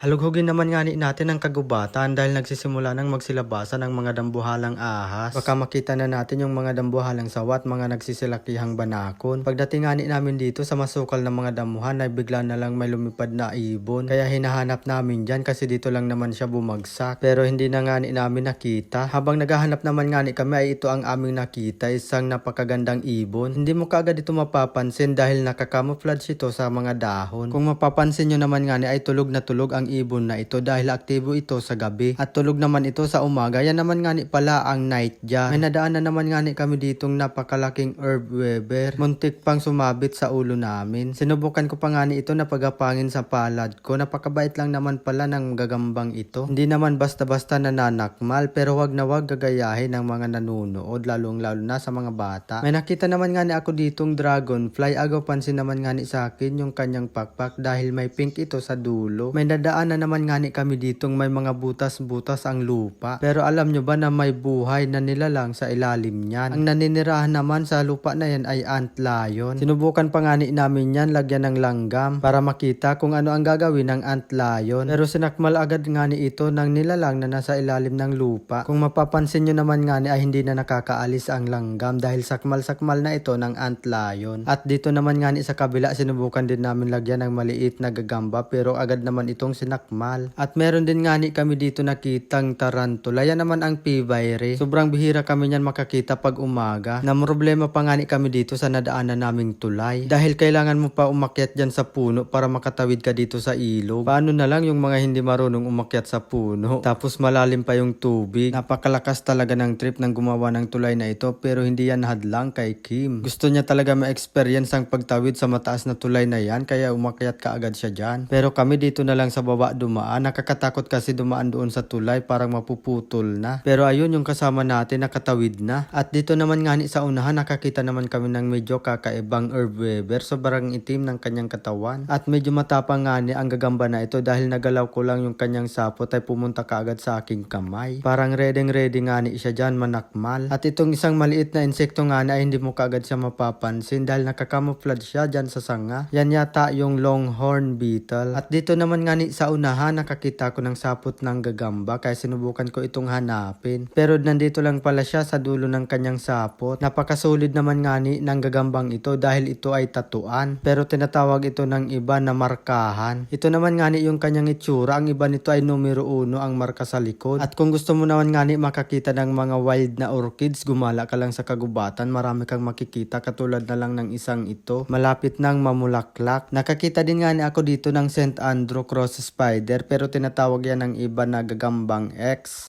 Halughugin naman nga natin ang kagubatan dahil nagsisimula nang magsilabasan ang mga dambuhalang ahas. Baka makita na natin yung mga dambuhalang sawat, mga nagsisilakihang banakon. Pagdating nga namin dito sa masukal ng mga damuhan ay bigla na lang may lumipad na ibon. Kaya hinahanap namin dyan kasi dito lang naman siya bumagsak. Pero hindi na nga namin nakita. Habang naghahanap naman nga kami ay ito ang aming nakita, isang napakagandang ibon. Hindi mo kaagad ito mapapansin dahil nakakamouflage ito sa mga dahon. Kung mapapansin nyo naman nga ay tulog na tulog ang ibon na ito dahil aktibo ito sa gabi at tulog naman ito sa umaga. Yan naman nga pala ang night dyan. May nadaan na naman nga kami ditong napakalaking herb weber. Muntik pang sumabit sa ulo namin. Sinubukan ko pa nga ito na pagapangin sa palad ko. Napakabait lang naman pala ng gagambang ito. Hindi naman basta-basta nananakmal pero wag na wag gagayahin ng mga nanunood lalong lalo na sa mga bata. May nakita naman nga ako ditong dragonfly. Agaw pansin naman nga sa akin yung kanyang pakpak dahil may pink ito sa dulo. May nadaan na naman nga kami ditong may mga butas-butas ang lupa. Pero alam nyo ba na may buhay na nilalang sa ilalim niyan? Ang naninirahan naman sa lupa na yan ay ant lion. Sinubukan pa nga namin yan lagyan ng langgam para makita kung ano ang gagawin ng ant lion. Pero sinakmal agad nga ito ng nilalang na nasa ilalim ng lupa. Kung mapapansin nyo naman nga ay hindi na nakakaalis ang langgam dahil sakmal-sakmal na ito ng ant lion. At dito naman nga sa kabila sinubukan din namin lagyan ng maliit na gagamba pero agad naman itong sinakmal. At meron din nga kami dito nakitang tarantula. Yan naman ang pibayre. Sobrang bihira kami niyan makakita pag umaga. Problema pa nga kami dito sa nadaanan naming tulay. Dahil kailangan mo pa umakyat dyan sa puno para makatawid ka dito sa ilog. Paano na lang yung mga hindi marunong umakyat sa puno? Tapos malalim pa yung tubig. Napakalakas talaga ng trip ng gumawa ng tulay na ito pero hindi yan hadlang kay Kim. Gusto niya talaga ma-experience ang pagtawid sa mataas na tulay na yan kaya umakyat ka agad siya dyan. Pero kami dito na lang sa baba dumaan. Nakakatakot kasi dumaan doon sa tulay parang mapuputol na. Pero ayun yung kasama natin nakatawid na. At dito naman nga sa unahan nakakita naman kami ng medyo kakaibang herb weber. Sobrang itim ng kanyang katawan. At medyo matapang nga ang gagamba na ito dahil nagalaw ko lang yung kanyang sapot ay pumunta kaagad sa aking kamay. Parang ready nga siya dyan manakmal. At itong isang maliit na insekto nga ay hindi mo kaagad siya mapapansin dahil nakakamouflage siya dyan sa sanga. Yan yata yung longhorn beetle. At dito naman nga sa unahan nakakita ko ng sapot ng gagamba kaya sinubukan ko itong hanapin. Pero nandito lang pala siya sa dulo ng kanyang sapot. Napakasolid naman nga ng gagambang ito dahil ito ay tatuan. Pero tinatawag ito ng iba na markahan. Ito naman nga yung kanyang itsura. Ang iba nito ay numero 1 ang marka sa likod. At kung gusto mo naman nga makakita ng mga wild na orchids, gumala ka lang sa kagubatan. Marami kang makikita katulad na lang ng isang ito. Malapit nang mamulaklak. Nakakita din nga ako dito ng St. Andrew Cross Spider pero tinatawag yan ng iba na gagambang X.